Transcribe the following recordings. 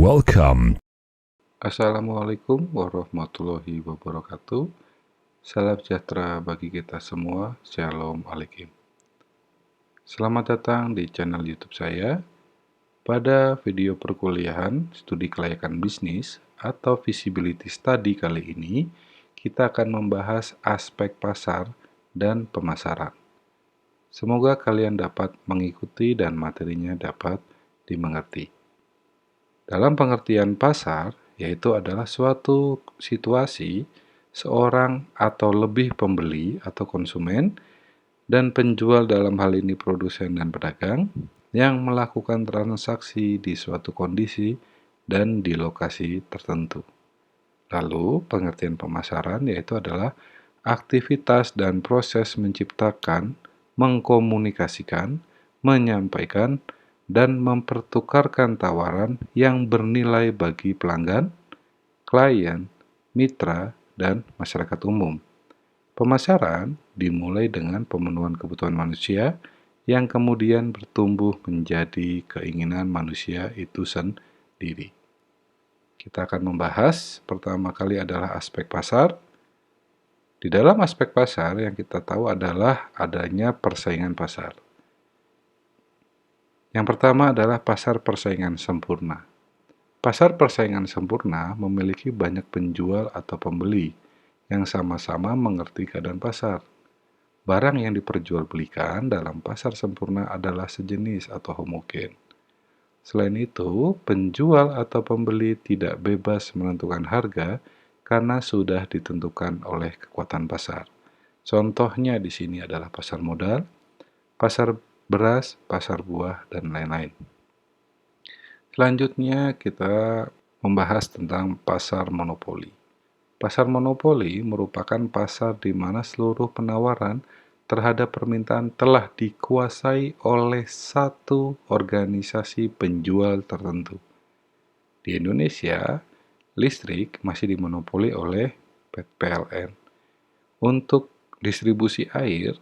Welcome. Assalamualaikum warahmatullahi wabarakatuh. Salam sejahtera bagi kita semua. Shalom Alaikum. Selamat datang di channel YouTube saya. Pada video perkuliahan studi kelayakan bisnis atau feasibility study kali ini, kita akan membahas aspek pasar dan pemasaran. Semoga kalian dapat mengikuti dan materinya dapat dimengerti. Dalam pengertian pasar, yaitu adalah suatu situasi seorang atau lebih pembeli atau konsumen dan penjual, dalam hal ini produsen dan pedagang, yang melakukan transaksi di suatu kondisi dan di lokasi tertentu. Lalu, pengertian pemasaran yaitu adalah aktivitas dan proses menciptakan, mengkomunikasikan, menyampaikan, dan mempertukarkan tawaran yang bernilai bagi pelanggan, klien, mitra, dan masyarakat umum. Pemasaran dimulai dengan pemenuhan kebutuhan manusia yang kemudian bertumbuh menjadi keinginan manusia itu sendiri. Kita akan membahas pertama kali adalah aspek pasar. Di dalam aspek pasar yang kita tahu adalah adanya persaingan pasar. Yang pertama adalah pasar persaingan sempurna. Pasar persaingan sempurna memiliki banyak penjual atau pembeli yang sama-sama mengerti keadaan pasar. Barang yang diperjualbelikan dalam pasar sempurna adalah sejenis atau homogen. Selain itu, penjual atau pembeli tidak bebas menentukan harga karena sudah ditentukan oleh kekuatan pasar. Contohnya di sini adalah pasar modal, pasar beras, pasar buah, dan lain-lain. Selanjutnya kita membahas tentang pasar monopoli. Pasar monopoli merupakan pasar di mana seluruh penawaran terhadap permintaan telah dikuasai oleh satu organisasi penjual tertentu. Di Indonesia, listrik masih dimonopoli oleh PLN. Untuk distribusi air,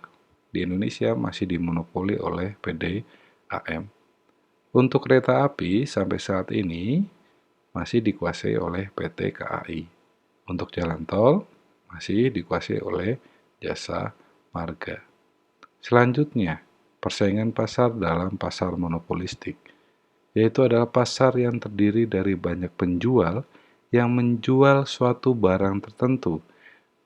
di Indonesia masih dimonopoli oleh PDAM. Untuk kereta api sampai saat ini masih dikuasai oleh PT KAI. Untuk jalan tol masih dikuasai oleh Jasa Marga. Selanjutnya, persaingan pasar dalam pasar monopolistik, yaitu adalah pasar yang terdiri dari banyak penjual yang menjual suatu barang tertentu,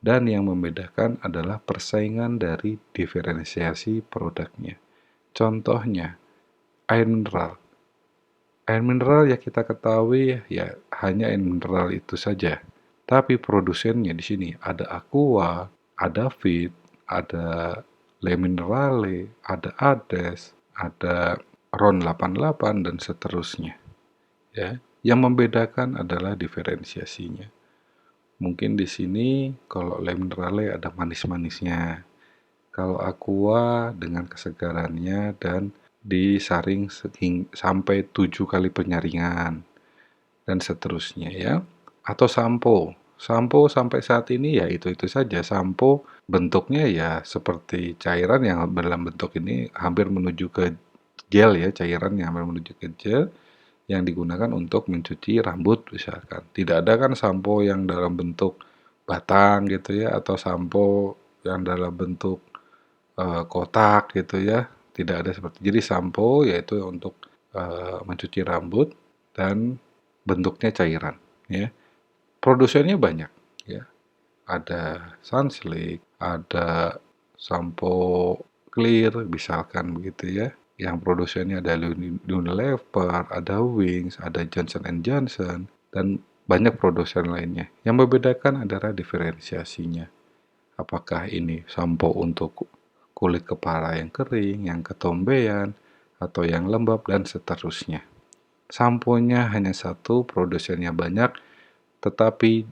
dan yang membedakan adalah persaingan dari diferensiasi produknya. Contohnya, air mineral. Air mineral yang kita ketahui ya hanya air mineral itu saja. Tapi produsennya di sini ada Aqua, ada Fit, ada Le Minerale, ada Ades, ada Ron 88 dan seterusnya. Ya, yang membedakan adalah diferensiasinya. Mungkin di sini kalau Le Minerale ada manis-manisnya. Kalau Aqua dengan kesegarannya dan disaring sampai 7 kali penyaringan dan seterusnya ya. Atau sampo. Sampo sampai saat ini ya itu saja. Sampo bentuknya ya seperti cairan yang dalam bentuk ini hampir menuju ke gel ya, cairan yang hampir menuju ke gel yang digunakan untuk mencuci rambut misalkan. Tidak ada kan sampo yang dalam bentuk batang gitu ya, atau sampo yang dalam bentuk kotak gitu ya. Tidak ada seperti. Jadi sampo yaitu untuk mencuci rambut dan bentuknya cairan ya. Produsennya banyak ya. Ada Sunsilk, ada sampo Clear misalkan begitu ya. Yang produsennya ada Unilever, ada Wings, ada Johnson & Johnson, dan banyak produsen lainnya. Yang membedakan adalah diferensiasinya. Apakah ini sampo untuk kulit kepala yang kering, yang ketombean, atau yang lembab, dan seterusnya. Samponya hanya satu, produsennya banyak, tetapi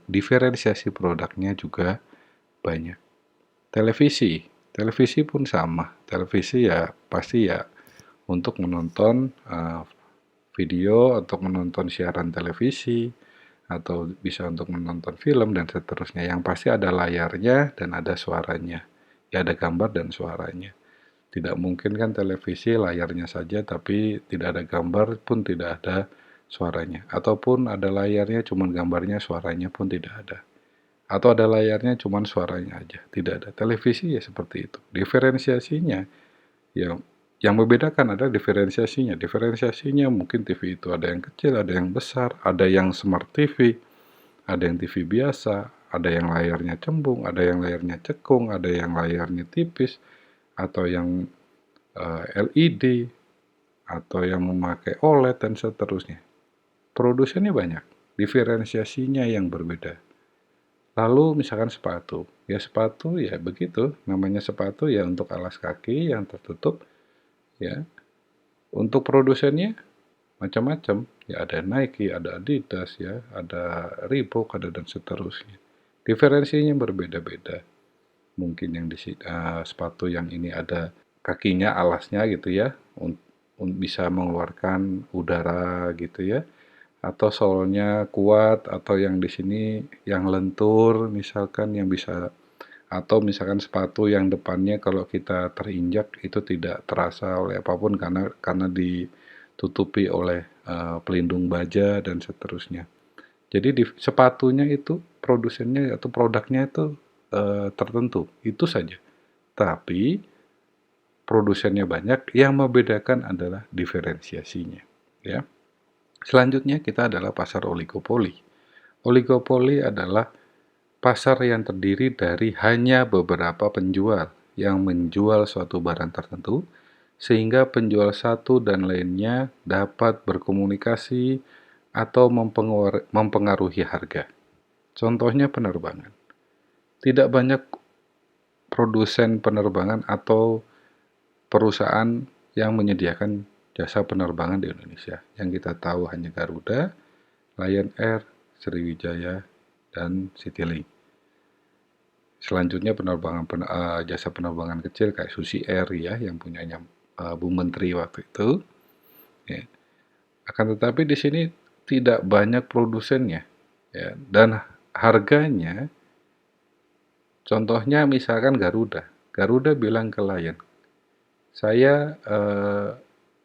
diferensiasi produknya juga banyak. Televisi pun sama. Televisi ya pasti ya untuk menonton video, untuk menonton siaran televisi, atau bisa untuk menonton film dan seterusnya. Yang pasti ada layarnya dan ada suaranya. Ya ada gambar dan suaranya. Tidak mungkin kan televisi layarnya saja tapi tidak ada gambar pun tidak ada suaranya, ataupun ada layarnya cuman gambarnya, suaranya pun tidak ada. Atau ada layarnya cuman suaranya aja, tidak ada. Televisi ya seperti itu. Diferensiasinya yang membedakan adalah diferensiasinya. Diferensiasinya mungkin TV itu ada yang kecil, ada yang besar, ada yang smart TV, ada yang TV biasa, ada yang layarnya cembung, ada yang layarnya cekung, ada yang layarnya tipis, atau yang LED, atau yang memakai OLED, dan seterusnya. Produsennya banyak, diferensiasinya yang berbeda. Lalu misalkan sepatu ya begitu, namanya sepatu ya untuk alas kaki yang tertutup, ya. Untuk produsennya macam-macam, ya ada Nike, ada Adidas, ya, ada Reebok, ada dan seterusnya. Diferensinya berbeda-beda. Mungkin yang sepatu yang ini ada kakinya, alasnya gitu ya, bisa mengeluarkan udara gitu ya, atau solnya kuat, atau yang di sini yang lentur misalkan, yang bisa, atau misalkan sepatu yang depannya kalau kita terinjak itu tidak terasa oleh apapun karena ditutupi oleh pelindung baja dan seterusnya. Jadi sepatunya itu produsennya atau produknya itu tertentu, itu saja. Tapi produsennya banyak, yang membedakan adalah diferensiasinya, ya. Selanjutnya kita adalah pasar oligopoli. Oligopoli adalah pasar yang terdiri dari hanya beberapa penjual yang menjual suatu barang tertentu, sehingga penjual satu dan lainnya dapat berkomunikasi atau mempengaruhi harga. Contohnya penerbangan. Tidak banyak produsen penerbangan atau perusahaan yang menyediakan jasa penerbangan di Indonesia. Yang kita tahu hanya Garuda, Lion Air, Sriwijaya, dan Citylink. Selanjutnya jasa penerbangan kecil kayak Susi Air ya, yang punyanya Bu Menteri waktu itu. Ya. Akan tetapi di sini tidak banyak produsennya, ya, dan harganya, contohnya misalkan Garuda. Garuda bilang ke Lion, saya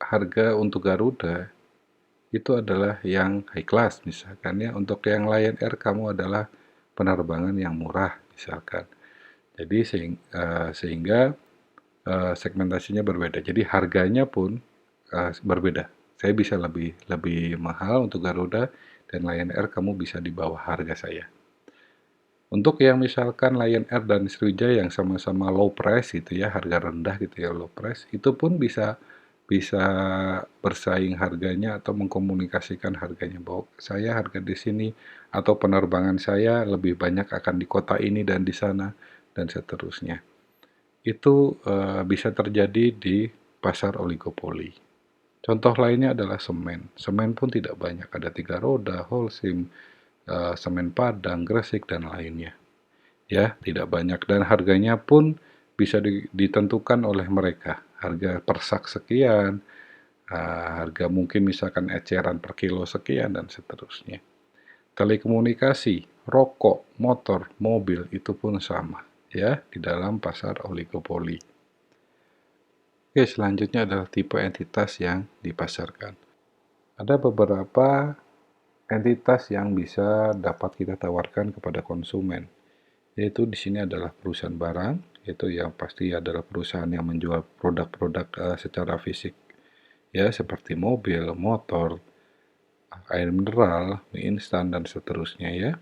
harga untuk Garuda itu adalah yang high class misalkan ya, untuk yang Lion Air kamu adalah penerbangan yang murah misalkan. Jadi sehingga segmentasinya berbeda. Jadi harganya pun berbeda. Saya bisa lebih mahal untuk Garuda, dan Lion Air kamu bisa di bawah harga saya. Untuk yang misalkan Lion Air dan Sriwijaya yang sama-sama low price gitu ya, harga rendah gitu ya, low price, itu pun bisa bersaing harganya atau mengkomunikasikan harganya bahwa saya harga di sini atau penerbangan saya lebih banyak akan di kota ini dan di sana dan seterusnya. Itu bisa terjadi di pasar oligopoli. Contoh lainnya adalah semen. Semen pun tidak banyak, ada 3 roda, Holcim, semen Padang, Gresik, dan lainnya. Ya, tidak banyak, dan harganya pun bisa ditentukan oleh mereka. Harga per sak sekian, harga mungkin misalkan eceran per kilo sekian, dan seterusnya. Telekomunikasi, rokok, motor, mobil, itu pun sama ya di dalam pasar oligopoli. Oke, selanjutnya adalah tipe entitas yang dipasarkan. Ada beberapa entitas yang bisa dapat kita tawarkan kepada konsumen, yaitu di sini adalah perusahaan barang, yaitu yang pasti adalah perusahaan yang menjual produk-produk secara fisik, ya, seperti mobil, motor, air mineral, mie instan, dan seterusnya ya.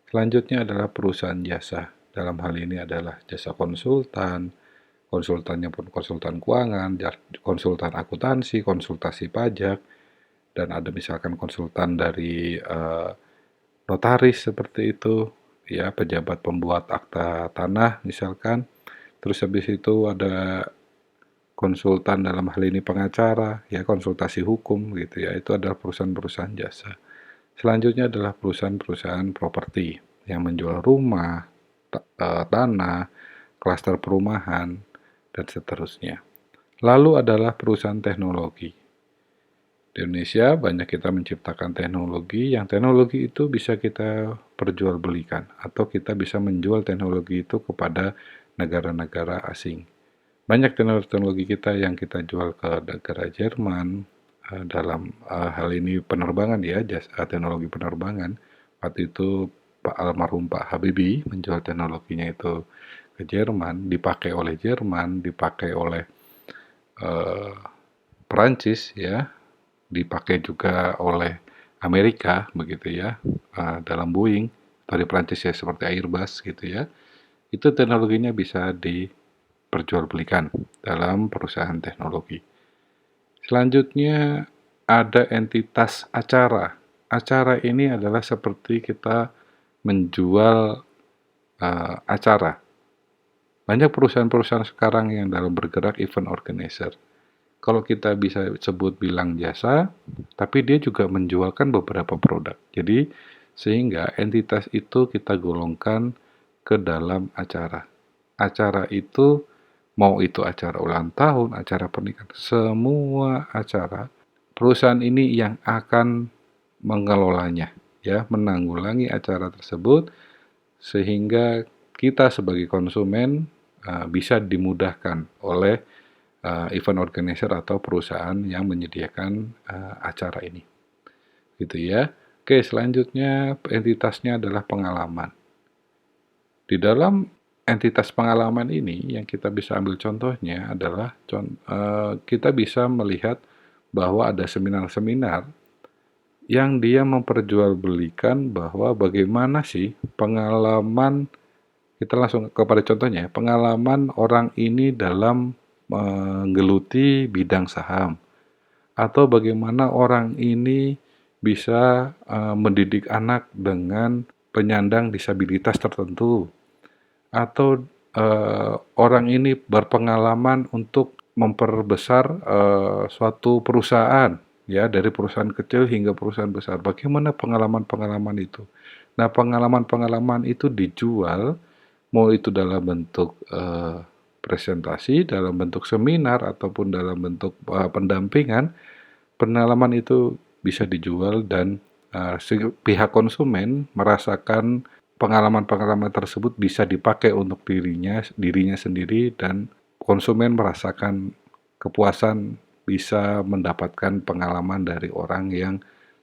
Selanjutnya adalah perusahaan jasa. Dalam hal ini adalah jasa konsultan, konsultannya pun konsultan keuangan, konsultan akuntansi, konsultasi pajak, dan ada misalkan konsultan dari notaris seperti itu, ya, pejabat pembuat akta tanah misalkan. Terus habis itu ada konsultan dalam hal ini pengacara, ya, konsultasi hukum gitu ya. Itu adalah perusahaan-perusahaan jasa. Selanjutnya adalah perusahaan-perusahaan properti yang menjual rumah, tanah, klaster perumahan, dan seterusnya. Lalu adalah perusahaan teknologi. Di Indonesia banyak kita menciptakan teknologi, yang teknologi itu bisa kita perjualbelikan, atau kita bisa menjual teknologi itu kepada negara-negara asing. Banyak teknologi kita yang kita jual ke negara Jerman, dalam hal ini penerbangan ya, teknologi penerbangan. Waktu itu Pak almarhum Pak Habibie menjual teknologinya itu ke Jerman, dipakai oleh Jerman, dipakai oleh eh, Perancis ya, dipakai juga oleh Amerika begitu ya, dalam Boeing atau di Perancis ya seperti Airbus gitu ya. Itu teknologinya bisa diperjualbelikan dalam perusahaan teknologi. Selanjutnya ada entitas acara. Acara ini adalah seperti kita menjual acara. Banyak perusahaan-perusahaan sekarang yang dalam bergerak event organizer. Kalau kita bisa sebut bilang jasa, tapi dia juga menjualkan beberapa produk. Jadi, sehingga entitas itu kita golongkan ke dalam acara. Acara itu, mau itu acara ulang tahun, acara pernikahan, semua acara, perusahaan ini yang akan mengelolanya, ya, menanggulangi acara tersebut, sehingga kita sebagai konsumen bisa dimudahkan oleh event organizer atau perusahaan yang menyediakan acara ini. Gitu ya. Oke, selanjutnya entitasnya adalah pengalaman. Di dalam entitas pengalaman ini yang kita bisa ambil contohnya adalah kita bisa melihat bahwa ada seminar-seminar yang dia memperjualbelikan bahwa bagaimana sih pengalaman, kita langsung kepada contohnya, pengalaman orang ini dalam menggeluti bidang saham, atau bagaimana orang ini bisa mendidik anak dengan penyandang disabilitas tertentu, atau orang ini berpengalaman untuk memperbesar suatu perusahaan, ya, dari perusahaan kecil hingga perusahaan besar. Bagaimana pengalaman-pengalaman itu? Nah, pengalaman-pengalaman itu dijual, mau itu dalam bentuk presentasi, dalam bentuk seminar, ataupun dalam bentuk pendampingan. Pengalaman itu bisa dijual dan pihak konsumen merasakan pengalaman-pengalaman tersebut bisa dipakai untuk dirinya sendiri, dan konsumen merasakan kepuasan bisa mendapatkan pengalaman dari orang yang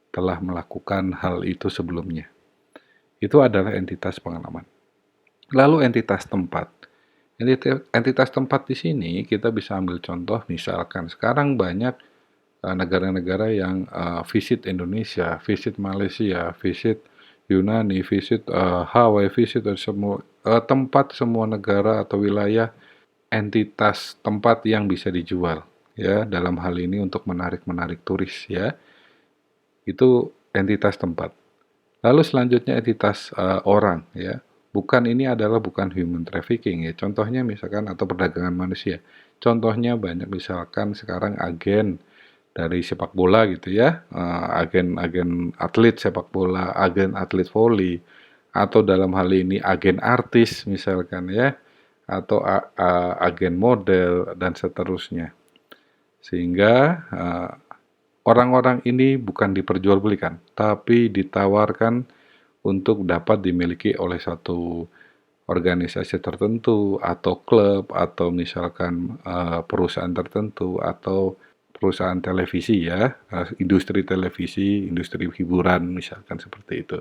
telah melakukan hal itu sebelumnya. Itu adalah entitas pengalaman. Lalu entitas tempat. Entitas tempat di sini kita bisa ambil contoh, misalkan sekarang banyak negara-negara yang visit Indonesia, visit Malaysia, visit Yunani, visit Hawaii, visit semua tempat, semua negara atau wilayah, entitas tempat yang bisa dijual ya, dalam hal ini untuk menarik turis ya. Itu entitas tempat. Lalu selanjutnya entitas orang ya. Bukan human trafficking ya. Contohnya misalkan atau perdagangan manusia. Contohnya banyak, misalkan sekarang agen dari sepak bola gitu ya, agen-agen atlet sepak bola, agen atlet voli, atau dalam hal ini agen artis misalkan ya, atau agen model dan seterusnya. Sehingga orang-orang ini bukan diperjualbelikan, tapi ditawarkan untuk dapat dimiliki oleh satu organisasi tertentu, atau klub, atau misalkan perusahaan tertentu, atau perusahaan televisi ya, industri televisi, industri hiburan misalkan seperti itu.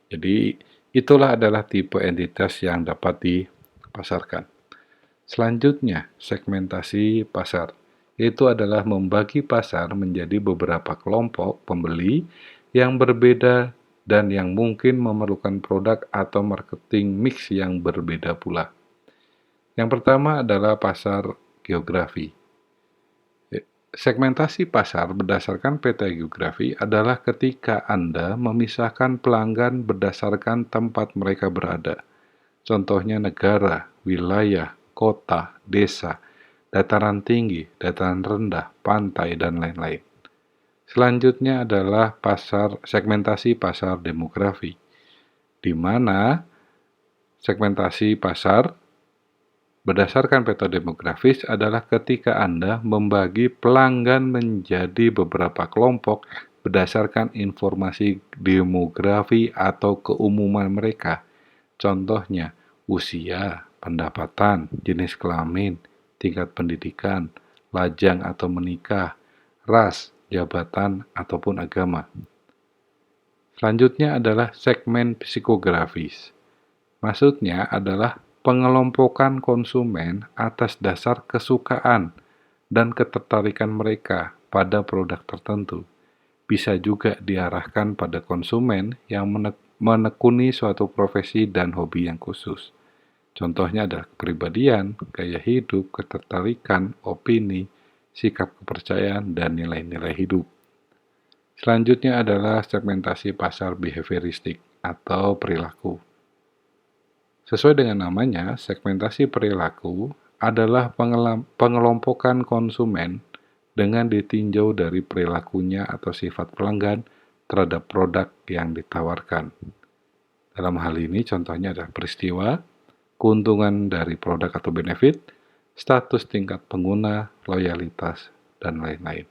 Jadi itulah adalah tipe entitas yang dapat dipasarkan. Selanjutnya, segmentasi pasar. Itu adalah membagi pasar menjadi beberapa kelompok pembeli yang berbeda dan yang mungkin memerlukan produk atau marketing mix yang berbeda pula. Yang pertama adalah pasar geografi. Segmentasi pasar berdasarkan peta geografi adalah ketika Anda memisahkan pelanggan berdasarkan tempat mereka berada. Contohnya negara, wilayah, kota, desa, dataran tinggi, dataran rendah, pantai, dan lain-lain. Selanjutnya adalah segmentasi pasar demografi, di mana segmentasi pasar berdasarkan peta demografis adalah ketika Anda membagi pelanggan menjadi beberapa kelompok berdasarkan informasi demografi atau keumuman mereka. Contohnya, usia, pendapatan, jenis kelamin, tingkat pendidikan, lajang atau menikah, ras, jabatan, ataupun agama. Selanjutnya adalah segmen psikografis. Maksudnya adalah pengelompokan konsumen atas dasar kesukaan dan ketertarikan mereka pada produk tertentu. Bisa juga diarahkan pada konsumen yang menekuni suatu profesi dan hobi yang khusus. Contohnya adalah kepribadian, gaya hidup, ketertarikan, opini, sikap kepercayaan, dan nilai-nilai hidup. Selanjutnya adalah segmentasi pasar behavioristik atau perilaku. Sesuai dengan namanya, segmentasi perilaku adalah pengelompokan konsumen dengan ditinjau dari perilakunya atau sifat pelanggan terhadap produk yang ditawarkan. Dalam hal ini contohnya adalah peristiwa, keuntungan dari produk atau benefit, status tingkat pengguna, loyalitas, dan lain-lain.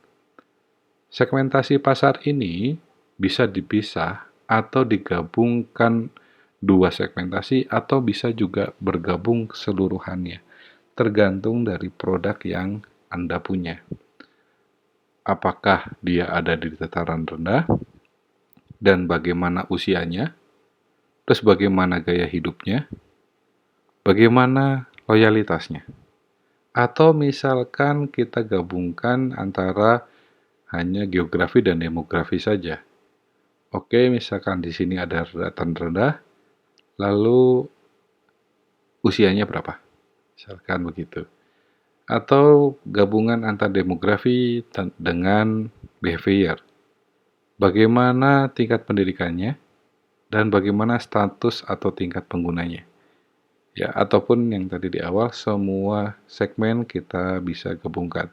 Segmentasi pasar ini bisa dipisah atau digabungkan dua segmentasi atau bisa juga bergabung keseluruhannya, tergantung dari produk yang Anda punya. Apakah dia ada di tataran rendah, dan bagaimana usianya, terus bagaimana gaya hidupnya, bagaimana loyalitasnya. Atau misalkan kita gabungkan antara hanya geografi dan demografi saja. Oke, misalkan di sini ada dataran rendah, lalu usianya berapa? Misalkan begitu. Atau gabungan antara demografi dengan behavior. Bagaimana tingkat pendidikannya dan bagaimana status atau tingkat penggunanya. Ya, ataupun yang tadi di awal, semua segmen kita bisa gabungkan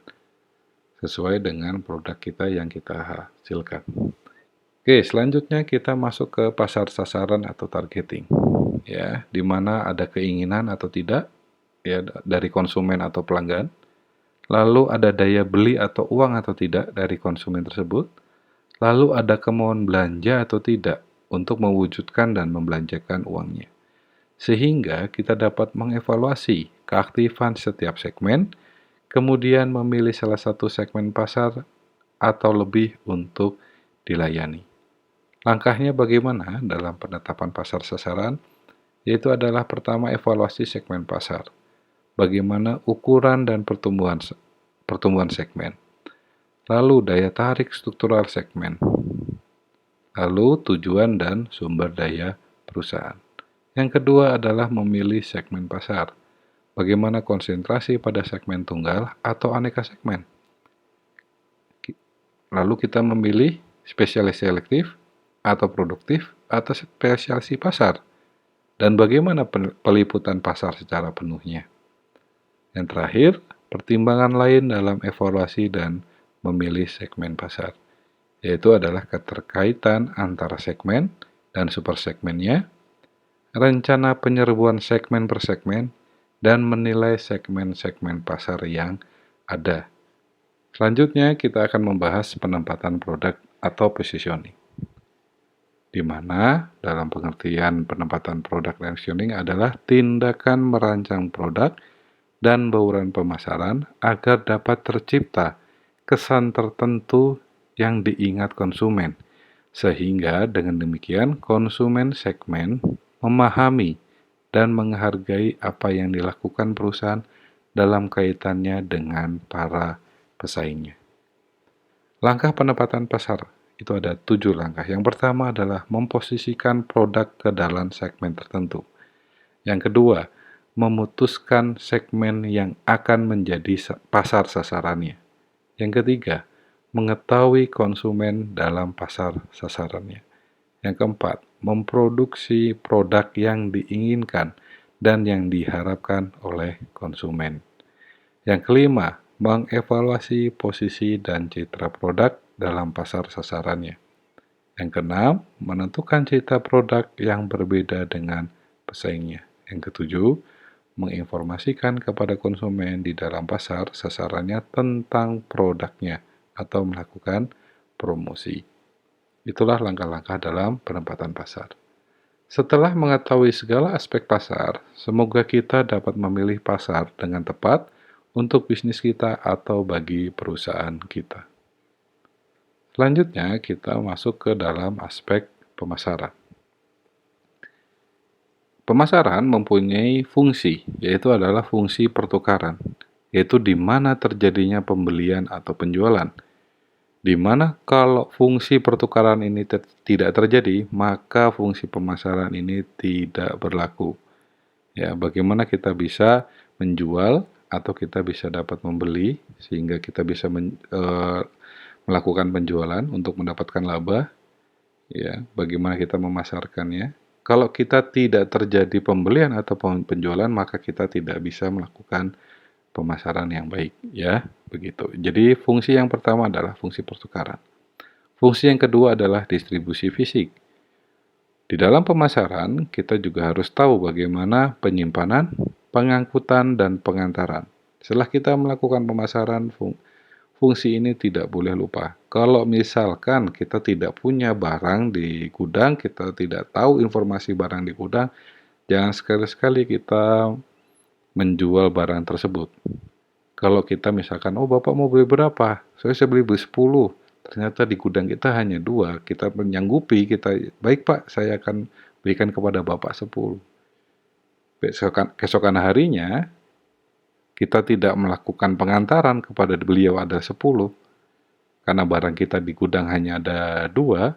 sesuai dengan produk kita yang kita hasilkan. Oke, selanjutnya kita masuk ke pasar sasaran atau targeting. Ya, di mana ada keinginan atau tidak ya dari konsumen atau pelanggan. Lalu ada daya beli atau uang atau tidak dari konsumen tersebut. Lalu ada kemauan belanja atau tidak untuk mewujudkan dan membelanjakan uangnya. Sehingga kita dapat mengevaluasi keaktifan setiap segmen, kemudian memilih salah satu segmen pasar atau lebih untuk dilayani. Langkahnya bagaimana dalam penetapan pasar sasaran? Yaitu adalah pertama evaluasi segmen pasar. Bagaimana ukuran dan pertumbuhan segmen. Lalu daya tarik struktural segmen. Lalu tujuan dan sumber daya perusahaan. Yang kedua adalah memilih segmen pasar. Bagaimana konsentrasi pada segmen tunggal atau aneka segmen. Lalu kita memilih spesialis selektif atau produktif atau spesialisasi pasar. Dan bagaimana peliputan pasar secara penuhnya. Yang terakhir, pertimbangan lain dalam evaluasi dan memilih segmen pasar, yaitu adalah keterkaitan antara segmen dan supersegmennya, rencana penyerbuan segmen per segmen, dan menilai segmen-segmen pasar yang ada. Selanjutnya, kita akan membahas penempatan produk atau positioning, di mana dalam pengertian penempatan produk dan positioning adalah tindakan merancang produk dan bauran pemasaran agar dapat tercipta kesan tertentu yang diingat konsumen, sehingga dengan demikian konsumen segmen memahami dan menghargai apa yang dilakukan perusahaan dalam kaitannya dengan para pesaingnya. Langkah penempatan pasar itu ada 7 langkah. Yang pertama adalah memposisikan produk ke dalam segmen tertentu. Yang kedua, memutuskan segmen yang akan menjadi pasar sasarannya. Yang ketiga, mengetahui konsumen dalam pasar sasarannya. Yang keempat, memproduksi produk yang diinginkan dan yang diharapkan oleh konsumen. Yang kelima, mengevaluasi posisi dan citra produk dalam pasar sasarannya. Yang keenam, menentukan citra produk yang berbeda dengan pesaingnya. Yang ketujuh, menginformasikan kepada konsumen di dalam pasar sasarannya tentang produknya atau melakukan promosi. Itulah langkah-langkah dalam penempatan pasar. Setelah mengetahui segala aspek pasar, semoga kita dapat memilih pasar dengan tepat untuk bisnis kita atau bagi perusahaan kita. Selanjutnya, kita masuk ke dalam aspek pemasaran. Pemasaran mempunyai fungsi, yaitu adalah fungsi pertukaran, yaitu di mana terjadinya pembelian atau penjualan. Di mana kalau fungsi pertukaran ini tidak terjadi, maka fungsi pemasaran ini tidak berlaku. Ya, bagaimana kita bisa menjual atau kita bisa dapat membeli sehingga kita bisa melakukan penjualan untuk mendapatkan laba, ya, bagaimana kita memasarkannya. Kalau kita tidak terjadi pembelian atau penjualan, maka kita tidak bisa melakukan pemasaran yang baik, ya, begitu. Jadi fungsi yang pertama adalah fungsi pertukaran. Fungsi yang kedua adalah distribusi fisik. Di dalam pemasaran, kita juga harus tahu bagaimana penyimpanan, pengangkutan, dan pengantaran. Setelah kita melakukan pemasaran, fungsi ini tidak boleh lupa. Kalau misalkan kita tidak punya barang di gudang, kita tidak tahu informasi barang di gudang, jangan sekali-sekali kita menjual barang tersebut. Kalau kita misalkan, oh Bapak mau beli berapa? Saya beli 10. Ternyata di gudang kita hanya 2. Kita menyanggupi, baik Pak, saya akan berikan kepada Bapak 10. Keesokan harinya, kita tidak melakukan pengantaran kepada beliau ada 10, karena barang kita di gudang hanya ada 2,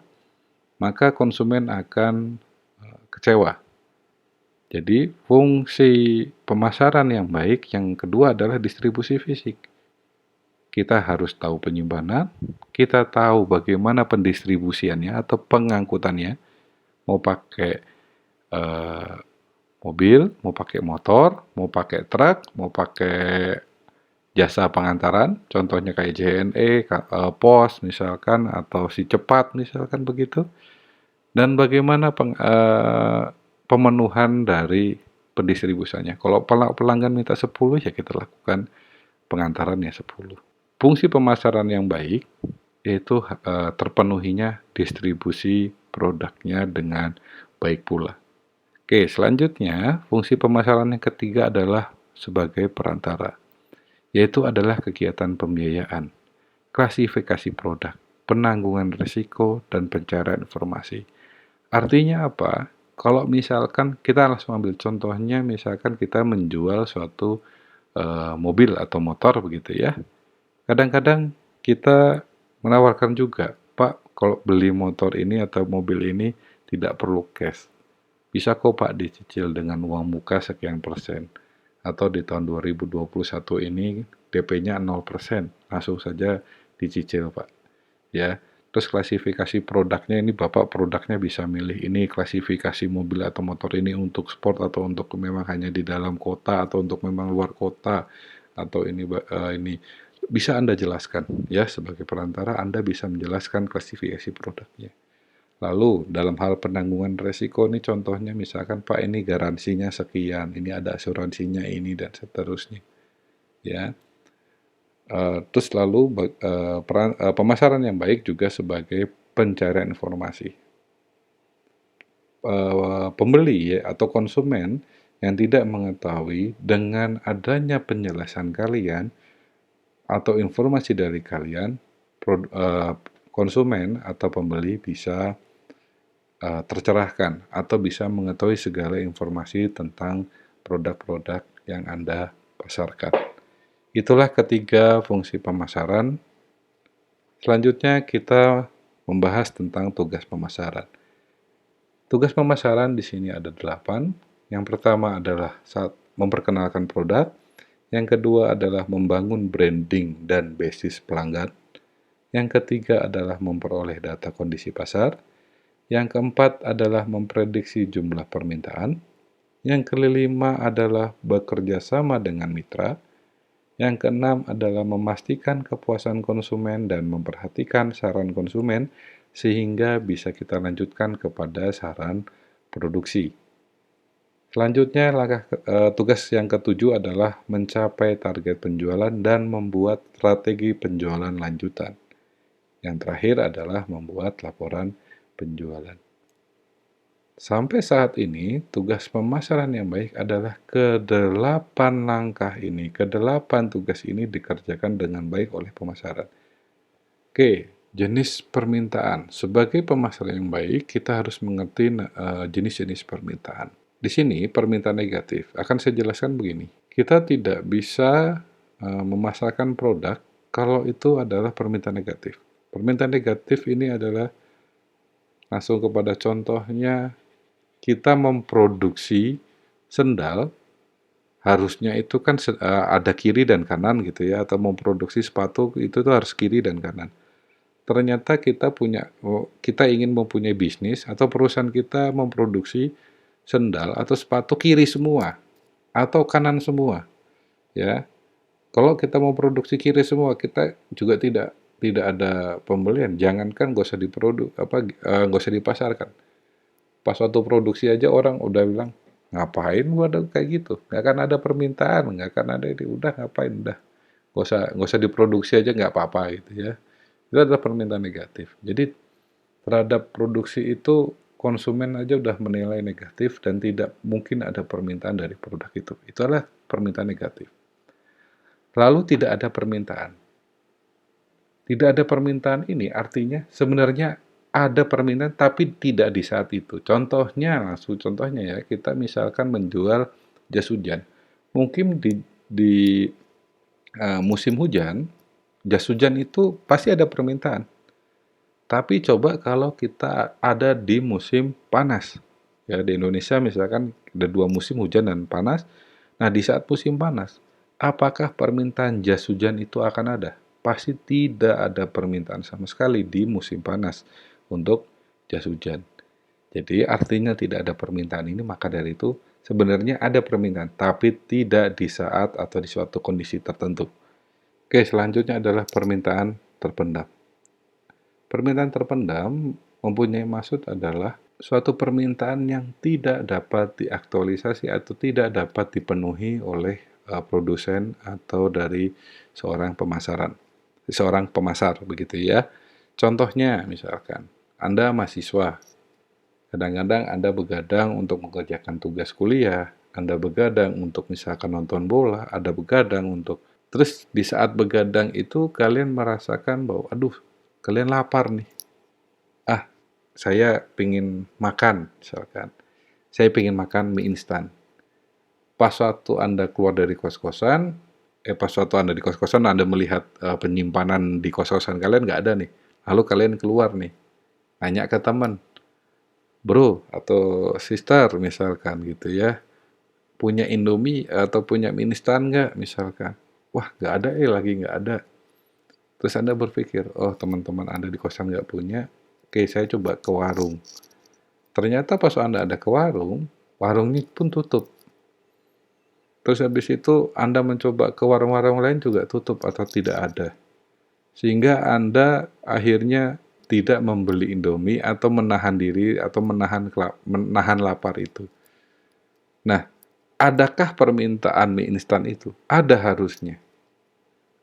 maka konsumen akan kecewa. Jadi fungsi pemasaran yang baik yang kedua adalah distribusi fisik. Kita harus tahu penyimpanan, kita tahu bagaimana pendistribusiannya atau pengangkutannya, mau pakai mobil, mau pakai motor, mau pakai truk, mau pakai jasa pengantaran, contohnya kayak JNE, Pos misalkan, atau Si Cepat misalkan begitu. Dan bagaimana pemenuhan dari pendistribusiannya. Kalau pelanggan minta 10, ya kita lakukan pengantarannya 10. Fungsi pemasaran yang baik yaitu terpenuhinya distribusi produknya dengan baik pula. Oke, selanjutnya fungsi pemasaran yang ketiga adalah sebagai perantara, yaitu adalah kegiatan pembiayaan, klasifikasi produk, penanggungan risiko, dan pencarian informasi. Artinya apa? Kalau misalkan kita langsung ambil contohnya, misalkan kita menjual suatu mobil atau motor begitu ya. Kadang-kadang kita menawarkan juga, Pak, kalau beli motor ini atau mobil ini tidak perlu cash. Bisa kok Pak dicicil dengan uang muka sekian persen. Atau di tahun 2021 ini DP-nya 0%, langsung saja dicicil Pak. Ya, terus klasifikasi produknya ini Bapak produknya bisa milih ini klasifikasi mobil atau motor ini untuk sport atau untuk memang hanya di dalam kota atau untuk memang luar kota atau ini bisa Anda jelaskan ya, sebagai perantara Anda bisa menjelaskan klasifikasi produknya. Lalu dalam hal penanggungan resiko ini contohnya misalkan Pak ini garansinya sekian, ini ada asuransinya ini dan seterusnya. Ya. Terus lalu pemasaran yang baik juga sebagai pencarian informasi. Pembeli atau konsumen yang tidak mengetahui dengan adanya penjelasan kalian atau informasi dari kalian, konsumen atau pembeli bisa tercerahkan atau bisa mengetahui segala informasi tentang produk-produk yang Anda pasarkan. Itulah ketiga fungsi pemasaran. Selanjutnya kita membahas tentang tugas pemasaran. Tugas pemasaran di sini ada 8. Yang pertama adalah saat memperkenalkan produk. Yang kedua adalah membangun branding dan basis pelanggan. Yang ketiga adalah memperoleh data kondisi pasar. Yang keempat adalah memprediksi jumlah permintaan. Yang kelima adalah bekerja sama dengan mitra. Yang keenam adalah memastikan kepuasan konsumen dan memperhatikan saran konsumen sehingga bisa kita lanjutkan kepada saran produksi. Selanjutnya, tugas yang ketujuh adalah mencapai target penjualan dan membuat strategi penjualan lanjutan. Yang terakhir adalah membuat laporan penjualan. Sampai saat ini, tugas pemasaran yang baik adalah ke-8 langkah ini, ke-8 tugas ini dikerjakan dengan baik oleh pemasaran. Oke, Jenis permintaan. Sebagai pemasar yang baik, kita harus mengerti jenis-jenis permintaan. Di sini, permintaan negatif. Akan saya jelaskan begini. Kita tidak bisa memasarkan produk kalau itu adalah permintaan negatif. Permintaan negatif ini adalah langsung kepada contohnya, kita memproduksi sendal, harusnya itu kan ada kiri dan kanan gitu ya, atau memproduksi sepatu itu tuh harus kiri dan kanan. Ternyata kita ingin mempunyai bisnis atau perusahaan kita memproduksi sendal atau sepatu kiri semua atau kanan semua, ya. Kalau kita mau produksi kiri semua, kita juga tidak ada pembelian. Jangankan nggak usah nggak usah dipasarkan. Pas waktu produksi aja orang udah bilang, ngapain gua ada kayak gitu? Nggak akan ada permintaan, nggak akan ada ini. Udah ngapain, udah. Nggak usah diproduksi aja nggak apa-apa gitu ya. Itu adalah permintaan negatif. Jadi terhadap produksi itu konsumen aja udah menilai negatif dan tidak mungkin ada permintaan dari produk itu. Itu adalah permintaan negatif. Lalu tidak ada permintaan. Tidak ada permintaan ini artinya sebenarnya ada permintaan tapi tidak di saat itu. Contohnya ya, kita misalkan menjual jas hujan. Mungkin di musim hujan, jas hujan itu pasti ada permintaan. Tapi coba kalau kita ada di musim panas. Ya, di Indonesia misalkan ada 2 musim hujan dan panas. Nah, di saat musim panas, apakah permintaan jas hujan itu akan ada? Pasti tidak ada permintaan sama sekali di musim panas untuk jas hujan. Jadi artinya tidak ada permintaan ini, maka dari itu sebenarnya ada permintaan, tapi tidak di saat atau di suatu kondisi tertentu. Oke, selanjutnya adalah permintaan terpendam. Permintaan terpendam mempunyai maksud adalah suatu permintaan yang tidak dapat diaktualisasi atau tidak dapat dipenuhi oleh produsen atau dari seorang pemasar begitu ya. Contohnya misalkan, Anda mahasiswa, kadang-kadang Anda begadang untuk mengerjakan tugas kuliah, Anda begadang untuk misalkan nonton bola, Anda begadang untuk terus di saat begadang itu kalian merasakan bahwa aduh, kalian lapar nih. Ah, saya pingin makan misalkan. Saya pingin makan mie instan. Pas waktu Anda keluar dari kos-kosan, pas waktu Anda di kos-kosan Anda melihat penyimpanan di kos-kosan kalian nggak ada nih. Lalu kalian keluar nih, nanya ke teman, bro atau sister misalkan gitu ya, punya Indomie atau punya mie instan nggak misalkan. Wah nggak ada lagi nggak ada. Terus Anda berpikir, oh teman-teman Anda di kosan nggak punya, oke saya coba ke warung. Ternyata pas Anda ada ke warung, warungnya pun tutup. Terus habis itu Anda mencoba ke warung-warung lain juga tutup atau tidak ada. Sehingga Anda akhirnya tidak membeli Indomie atau menahan diri atau menahan lapar itu. Nah, adakah permintaan mie instan itu? Ada harusnya.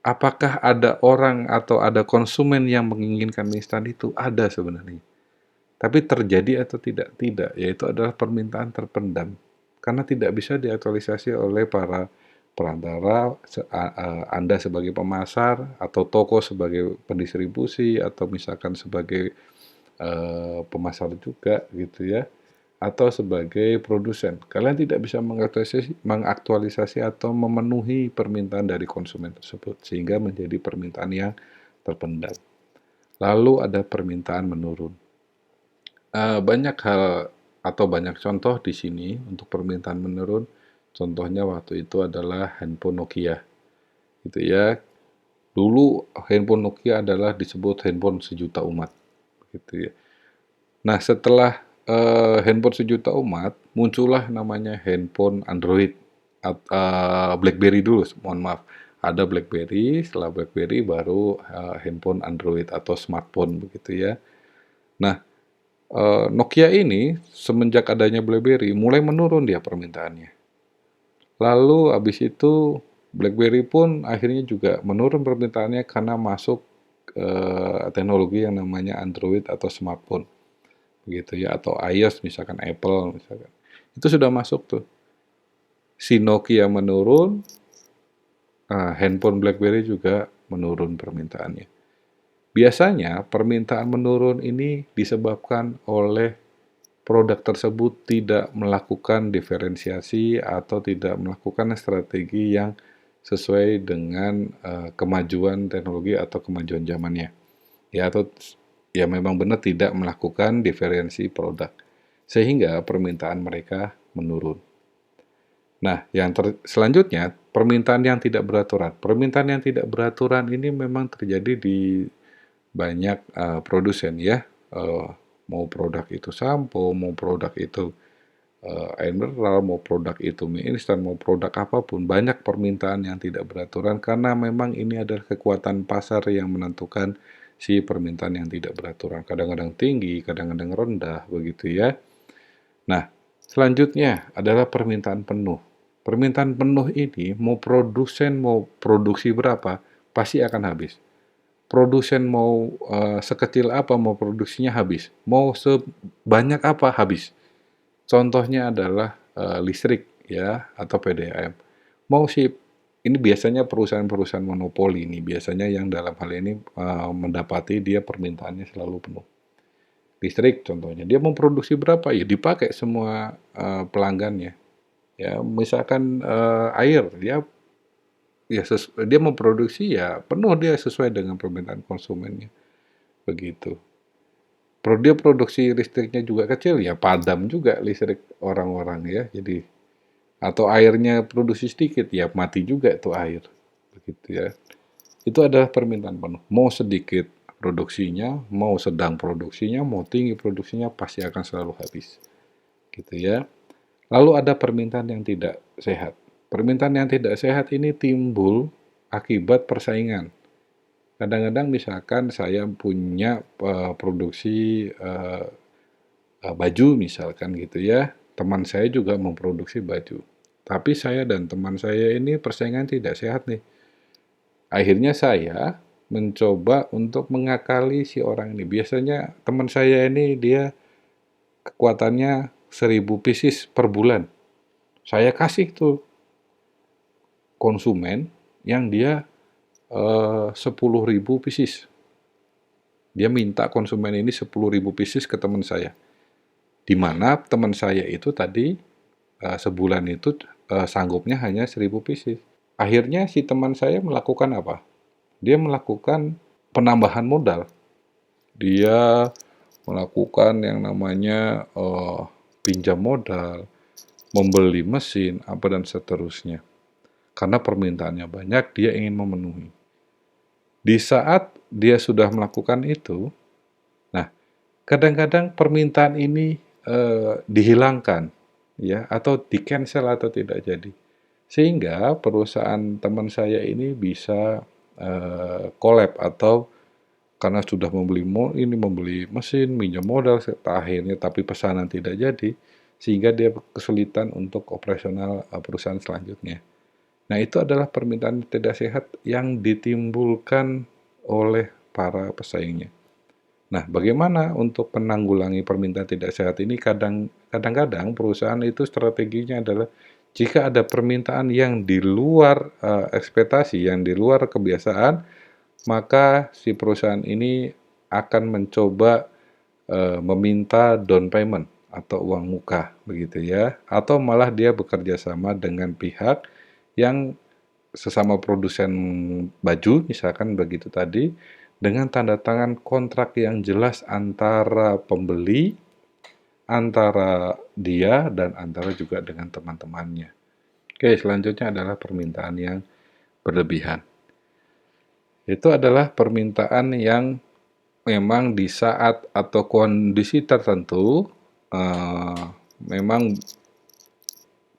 Apakah ada orang atau ada konsumen yang menginginkan mie instan itu? Ada sebenarnya. Tapi terjadi atau tidak? Tidak, yaitu adalah permintaan terpendam. Karena tidak bisa diaktualisasi oleh para perantara, Anda sebagai pemasar, atau toko sebagai pendistribusi, atau misalkan sebagai pemasar juga gitu ya, atau sebagai produsen. Kalian tidak bisa mengaktualisasi atau memenuhi permintaan dari konsumen tersebut, sehingga menjadi permintaan yang terpendam. Lalu ada permintaan menurun. Banyak hal atau banyak contoh di sini untuk permintaan menurun. Contohnya waktu itu adalah handphone Nokia, gitu ya. Dulu handphone Nokia adalah disebut handphone sejuta umat, gitu ya. Nah, setelah handphone sejuta umat, muncullah namanya handphone Android, BlackBerry dulu, mohon maaf. Ada BlackBerry, setelah BlackBerry baru handphone Android atau smartphone begitu ya. Nah, Nokia ini semenjak adanya BlackBerry mulai menurun dia permintaannya. Lalu habis itu BlackBerry pun akhirnya juga menurun permintaannya karena masuk teknologi yang namanya Android atau smartphone, begitu ya, atau iOS misalkan Apple misalkan. Itu sudah masuk tuh. Si Nokia menurun, handphone BlackBerry juga menurun permintaannya. Biasanya permintaan menurun ini disebabkan oleh produk tersebut tidak melakukan diferensiasi atau tidak melakukan strategi yang sesuai dengan, kemajuan teknologi atau kemajuan zamannya. Ya atau ya memang benar tidak melakukan diferensi produk, sehingga permintaan mereka menurun. Nah, yang selanjutnya, permintaan yang tidak beraturan. Permintaan yang tidak beraturan ini memang terjadi di banyak, produsen ya, eee, mau produk itu sampo, mau produk itu, air mineral, mau produk itu mie instan, mau produk apapun, banyak permintaan yang tidak beraturan karena memang ini adalah kekuatan pasar yang menentukan si permintaan yang tidak beraturan. Kadang-kadang tinggi, kadang-kadang rendah, begitu ya. Nah, selanjutnya adalah permintaan penuh. Permintaan penuh ini mau produsen mau produksi berapa, pasti akan habis. Produsen mau, sekecil apa mau produksinya habis, mau sebanyak apa habis. Contohnya adalah, listrik ya atau PDAM. Mau si ini biasanya perusahaan-perusahaan monopoli ini biasanya yang dalam hal ini, mendapati dia permintaannya selalu penuh. Listrik contohnya, dia mau produksi berapa, ya dipakai semua, pelanggannya. Ya misalkan, air, dia mau produksi ya penuh dia sesuai dengan permintaan konsumennya, begitu. Dia produksi listriknya juga kecil, ya padam juga listrik orang-orang ya, jadi atau airnya produksi sedikit, ya mati juga itu air, begitu ya. Itu adalah permintaan penuh. Mau sedikit produksinya, mau sedang produksinya, mau tinggi produksinya, pasti akan selalu habis, gitu ya. Lalu ada permintaan yang tidak sehat. Permintaan yang tidak sehat ini timbul akibat persaingan. Kadang-kadang misalkan saya punya, produksi, baju misalkan gitu ya, teman saya juga memproduksi baju. Tapi saya dan teman saya ini persaingan tidak sehat nih. Akhirnya saya mencoba untuk mengakali si orang ini. Biasanya teman saya ini dia kekuatannya 1.000 pieces per bulan. Saya kasih tuh konsumen yang dia 10.000 pieces. Dia minta konsumen ini 10.000 pieces ke teman saya. Di mana teman saya itu tadi sebulan itu sanggupnya hanya 1.000 pieces. Akhirnya si teman saya melakukan apa? Dia melakukan penambahan modal. Dia melakukan yang namanya pinjam modal, membeli mesin, apa dan seterusnya. Karena permintaannya banyak, dia ingin memenuhi. Di saat dia sudah melakukan itu, nah kadang-kadang permintaan ini dihilangkan, ya, atau di-cancel atau tidak jadi. Sehingga perusahaan teman saya ini bisa collapse atau karena sudah membeli mesin, minjam modal, akhirnya tapi pesanan tidak jadi, sehingga dia kesulitan untuk operasional perusahaan selanjutnya. Nah, itu adalah permintaan tidak sehat yang ditimbulkan oleh para pesaingnya. Nah, bagaimana untuk menanggulangi permintaan tidak sehat ini? Kadang-kadang perusahaan itu strateginya adalah jika ada permintaan yang di luar ekspektasi, yang di luar kebiasaan, maka si perusahaan ini akan mencoba meminta down payment atau uang muka, begitu ya, atau malah dia bekerja sama dengan pihak yang sesama produsen baju, misalkan begitu tadi, dengan tanda tangan kontrak yang jelas antara pembeli, antara dia, dan antara juga dengan teman-temannya. Oke, selanjutnya adalah permintaan yang berlebihan. Itu adalah permintaan yang memang di saat atau kondisi tertentu memang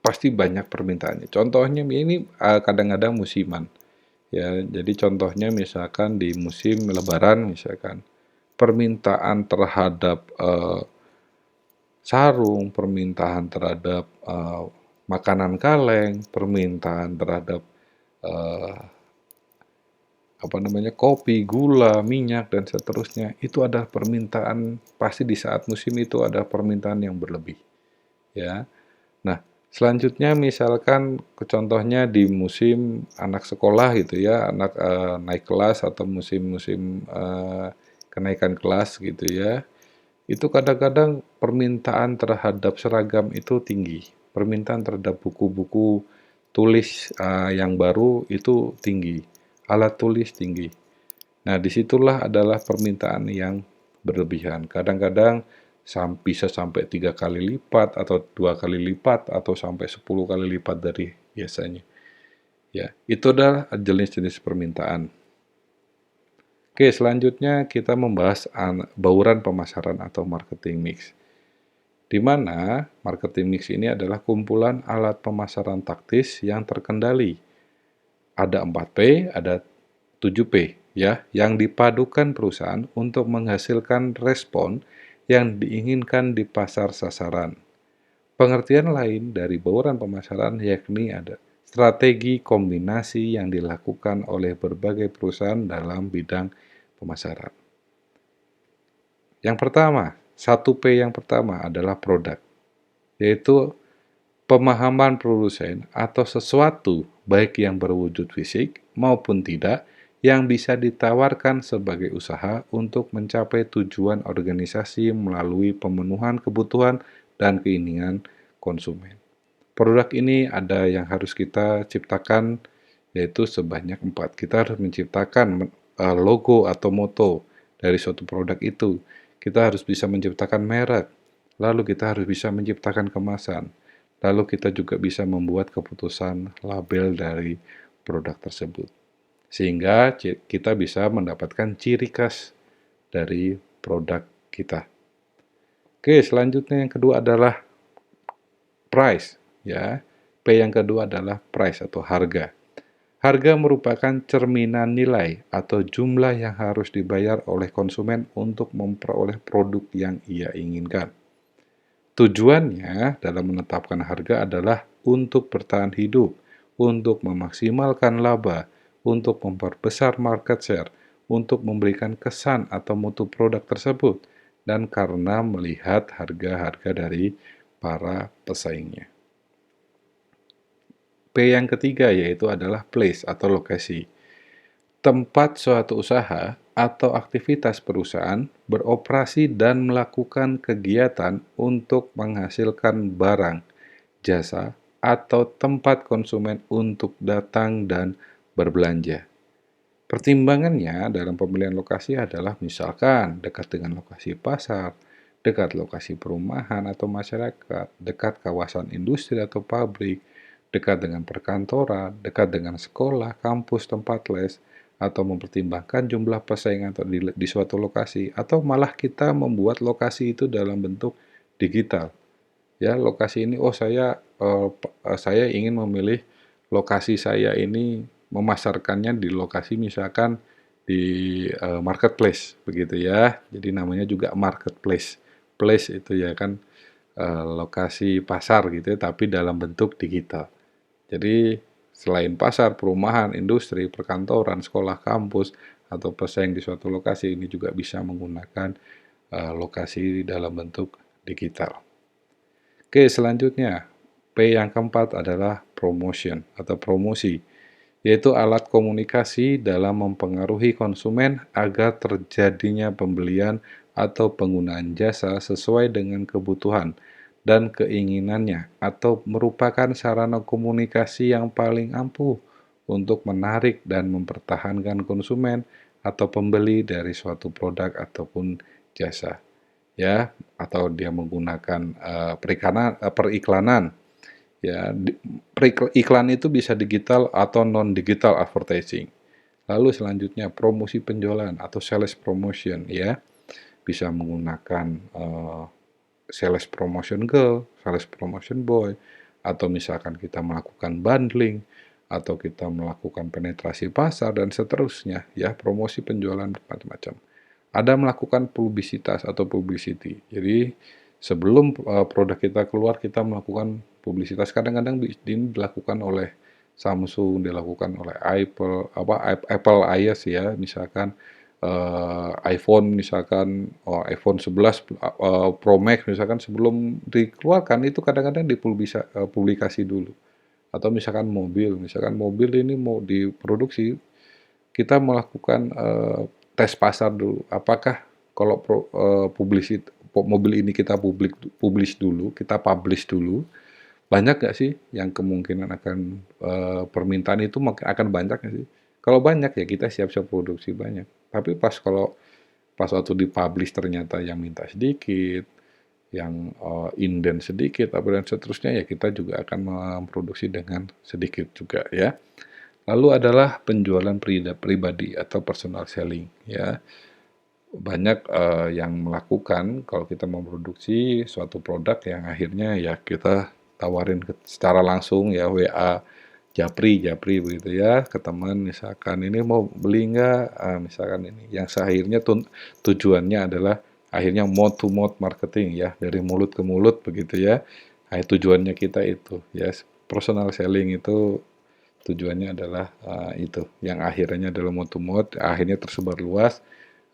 pasti banyak permintaannya. Contohnya ini kadang-kadang musiman. Ya, jadi contohnya misalkan di musim Lebaran misalkan permintaan terhadap sarung, permintaan terhadap makanan kaleng, permintaan terhadap kopi, gula, minyak dan seterusnya. Itu adalah permintaan pasti di saat musim itu ada permintaan yang berlebih. Ya. Nah, Selanjutnya misalkan contohnya di musim anak sekolah gitu ya, anak, naik kelas atau musim-musim, kenaikan kelas gitu ya, itu kadang-kadang permintaan terhadap seragam itu tinggi, permintaan terhadap buku-buku tulis, yang baru itu tinggi, alat tulis tinggi. Nah, disitulah adalah permintaan yang berlebihan. Kadang-kadang bisa sampai 3 kali lipat atau 2 kali lipat atau sampai 10 kali lipat dari biasanya. Ya, itu adalah jenis-jenis permintaan. Oke, selanjutnya kita membahas bauran pemasaran atau marketing mix. Di mana marketing mix ini adalah kumpulan alat pemasaran taktis yang terkendali. Ada 4P, ada 7P ya, yang dipadukan perusahaan untuk menghasilkan respon yang diinginkan di pasar sasaran. Pengertian lain dari bauran pemasaran yakni ada strategi kombinasi yang dilakukan oleh berbagai perusahaan dalam bidang pemasaran. Yang pertama, 1P yang pertama adalah produk, yaitu pemahaman produsen atau sesuatu baik yang berwujud fisik maupun tidak yang bisa ditawarkan sebagai usaha untuk mencapai tujuan organisasi melalui pemenuhan kebutuhan dan keinginan konsumen. Produk ini ada yang harus kita ciptakan, yaitu sebanyak 4. Kita harus menciptakan logo atau moto dari suatu produk itu. Kita harus bisa menciptakan merek, lalu kita harus bisa menciptakan kemasan, lalu kita juga bisa membuat keputusan label dari produk tersebut. Sehingga kita bisa mendapatkan ciri khas dari produk kita. Oke, selanjutnya yang kedua adalah price, ya. P yang kedua adalah price atau harga. Harga merupakan cerminan nilai atau jumlah yang harus dibayar oleh konsumen untuk memperoleh produk yang ia inginkan. Tujuannya dalam menetapkan harga adalah untuk bertahan hidup, untuk memaksimalkan laba, untuk memperbesar market share, untuk memberikan kesan atau mutu produk tersebut, dan karena melihat harga-harga dari para pesaingnya. P yang ketiga yaitu adalah place atau lokasi. Tempat suatu usaha atau aktivitas perusahaan beroperasi dan melakukan kegiatan untuk menghasilkan barang, jasa, atau tempat konsumen untuk datang dan berbelanja. Pertimbangannya dalam pemilihan lokasi adalah misalkan dekat dengan lokasi pasar, dekat lokasi perumahan atau masyarakat, dekat kawasan industri atau pabrik, dekat dengan perkantoran, dekat dengan sekolah, kampus, tempat les, atau mempertimbangkan jumlah persaingan di suatu lokasi, atau malah kita membuat lokasi itu dalam bentuk digital. Ya, lokasi ini, saya ingin memilih lokasi saya ini memasarkannya di lokasi misalkan di marketplace begitu ya. Jadi namanya juga marketplace. Place itu ya kan lokasi pasar gitu ya, tapi dalam bentuk digital. Jadi selain pasar, perumahan, industri, perkantoran, sekolah, kampus, atau pesaing di suatu lokasi ini juga bisa menggunakan lokasi dalam bentuk digital. Oke, selanjutnya P yang keempat adalah promotion atau promosi, yaitu alat komunikasi dalam mempengaruhi konsumen agar terjadinya pembelian atau penggunaan jasa sesuai dengan kebutuhan dan keinginannya, atau merupakan sarana komunikasi yang paling ampuh untuk menarik dan mempertahankan konsumen atau pembeli dari suatu produk ataupun jasa. Ya, atau dia menggunakan periklanan. Ya, iklan itu bisa digital atau non-digital advertising. Lalu selanjutnya promosi penjualan atau sales promotion ya. Bisa menggunakan sales promotion girl, sales promotion boy, atau misalkan kita melakukan bundling, atau kita melakukan penetrasi pasar dan seterusnya ya, promosi penjualan macam-macam. Ada melakukan publisitas atau publicity. Jadi sebelum produk kita keluar kita melakukan publisitas. Kadang-kadang ini dilakukan oleh Samsung, dilakukan oleh Apple iOS ya, misalkan iPhone misalkan, iPhone 11 Pro Max misalkan sebelum dikeluarkan itu kadang-kadang publikasi dulu. Atau misalkan mobil ini mau diproduksi, kita melakukan tes pasar dulu. Apakah kalau mobil ini kita publish dulu, banyak nggak sih yang kemungkinan akan permintaan itu akan banyak nggak sih? Kalau banyak ya kita siap-siap produksi banyak. Tapi pas waktu dipublish ternyata yang minta sedikit, yang inden sedikit, apa dan seterusnya ya kita juga akan memproduksi dengan sedikit juga ya. Lalu adalah penjualan pribadi atau personal selling ya. Banyak yang melakukan kalau kita memproduksi suatu produk yang akhirnya ya kita tawarin secara langsung ya WA japri begitu ya ke teman misalkan ini mau beli nggak. Misalkan ini yang akhirnya tujuannya adalah akhirnya mouth to mouth marketing ya dari mulut ke mulut begitu ya. Tujuannya kita itu ya personal selling itu tujuannya adalah itu yang akhirnya adalah mouth to mouth akhirnya tersebar luas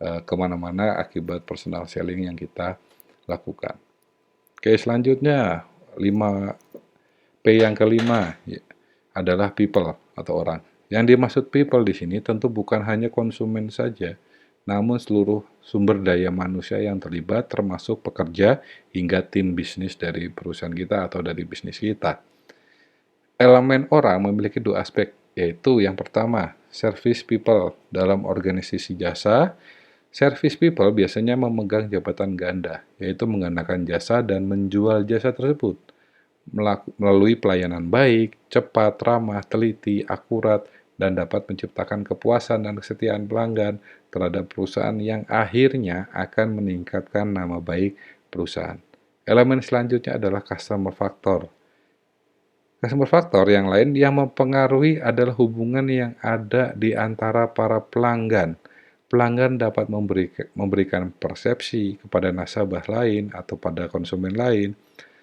kemana-mana akibat personal selling yang kita lakukan. Oke, selanjutnya 5P yang kelima ya, adalah people atau orang. Yang dimaksud people di sini tentu bukan hanya konsumen saja, namun seluruh sumber daya manusia yang terlibat termasuk pekerja hingga tim bisnis dari perusahaan kita atau dari bisnis kita. Elemen orang memiliki dua aspek, yaitu yang pertama, service people dalam organisasi jasa. Service people biasanya memegang jabatan ganda, yaitu menggunakan jasa dan menjual jasa tersebut melalui pelayanan baik, cepat, ramah, teliti, akurat, dan dapat menciptakan kepuasan dan kesetiaan pelanggan terhadap perusahaan yang akhirnya akan meningkatkan nama baik perusahaan. Elemen selanjutnya adalah customer factor. Customer factor yang lain yang mempengaruhi adalah hubungan yang ada di antara para pelanggan. Pelanggan dapat memberikan persepsi kepada nasabah lain atau pada konsumen lain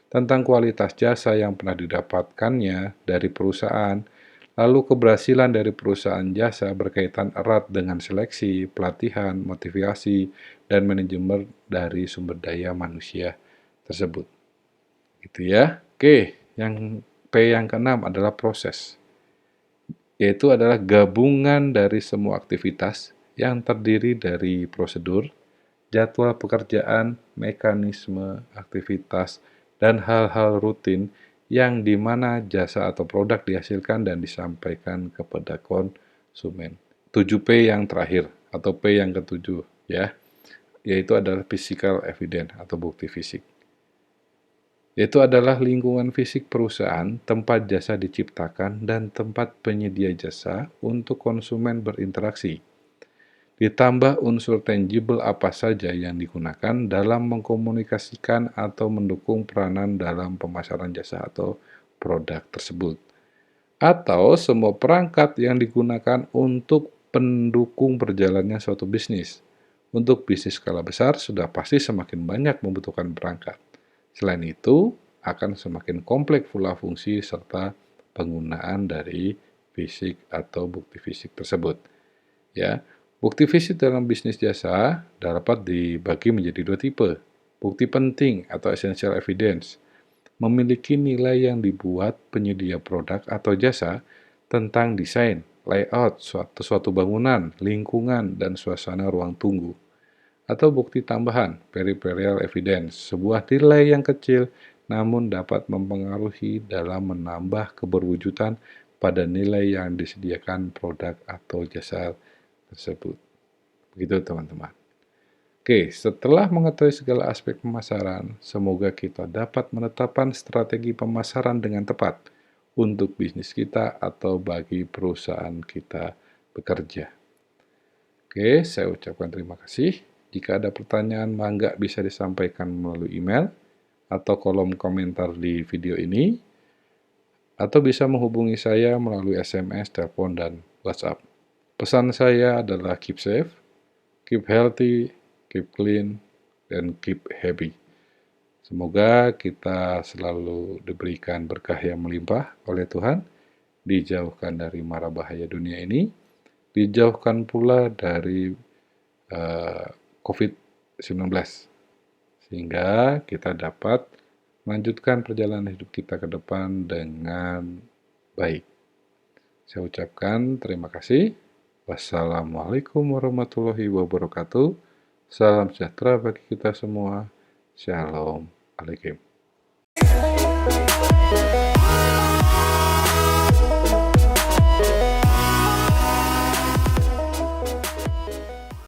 tentang kualitas jasa yang pernah didapatkannya dari perusahaan. Lalu keberhasilan dari perusahaan jasa berkaitan erat dengan seleksi, pelatihan, motivasi, dan manajemen dari sumber daya manusia tersebut. Gitu ya. Oke, yang P yang keenam adalah proses, yaitu adalah gabungan dari semua aktivitas yang terdiri dari prosedur, jadwal pekerjaan, mekanisme, aktivitas, dan hal-hal rutin yang di mana jasa atau produk dihasilkan dan disampaikan kepada konsumen. 7P yang terakhir atau P yang ketujuh ya, yaitu adalah physical evidence atau bukti fisik. Yaitu adalah lingkungan fisik perusahaan, tempat jasa diciptakan, dan tempat penyedia jasa untuk konsumen berinteraksi. Ditambah unsur tangible apa saja yang digunakan dalam mengkomunikasikan atau mendukung peranan dalam pemasaran jasa atau produk tersebut. Atau semua perangkat yang digunakan untuk pendukung berjalannya suatu bisnis. Untuk bisnis skala besar, sudah pasti semakin banyak membutuhkan perangkat. Selain itu, akan semakin kompleks pula fungsi serta penggunaan dari fisik atau bukti fisik tersebut. Ya, bukti fisik dalam bisnis jasa dapat dibagi menjadi dua tipe. Bukti penting atau essential evidence memiliki nilai yang dibuat penyedia produk atau jasa tentang desain, layout suatu bangunan, lingkungan, dan suasana ruang tunggu. Atau bukti tambahan, peripheral evidence, sebuah nilai yang kecil namun dapat mempengaruhi dalam menambah keberwujudan pada nilai yang disediakan produk atau jasa tersebut. Begitu teman-teman. Oke, setelah mengetahui segala aspek pemasaran, semoga kita dapat menetapkan strategi pemasaran dengan tepat untuk bisnis kita atau bagi perusahaan kita bekerja. Oke, saya ucapkan terima kasih. Jika ada pertanyaan, mangga bisa disampaikan melalui email atau kolom komentar di video ini, atau bisa menghubungi saya melalui SMS, telepon, dan WhatsApp. Pesan saya adalah keep safe, keep healthy, keep clean, dan keep happy. Semoga kita selalu diberikan berkah yang melimpah oleh Tuhan, dijauhkan dari mara bahaya dunia ini, dijauhkan pula dari COVID-19, sehingga kita dapat melanjutkan perjalanan hidup kita ke depan dengan baik. Saya ucapkan terima kasih. Wassalamualaikum warahmatullahi wabarakatuh. Salam sejahtera bagi kita semua. Shalom Alaikum.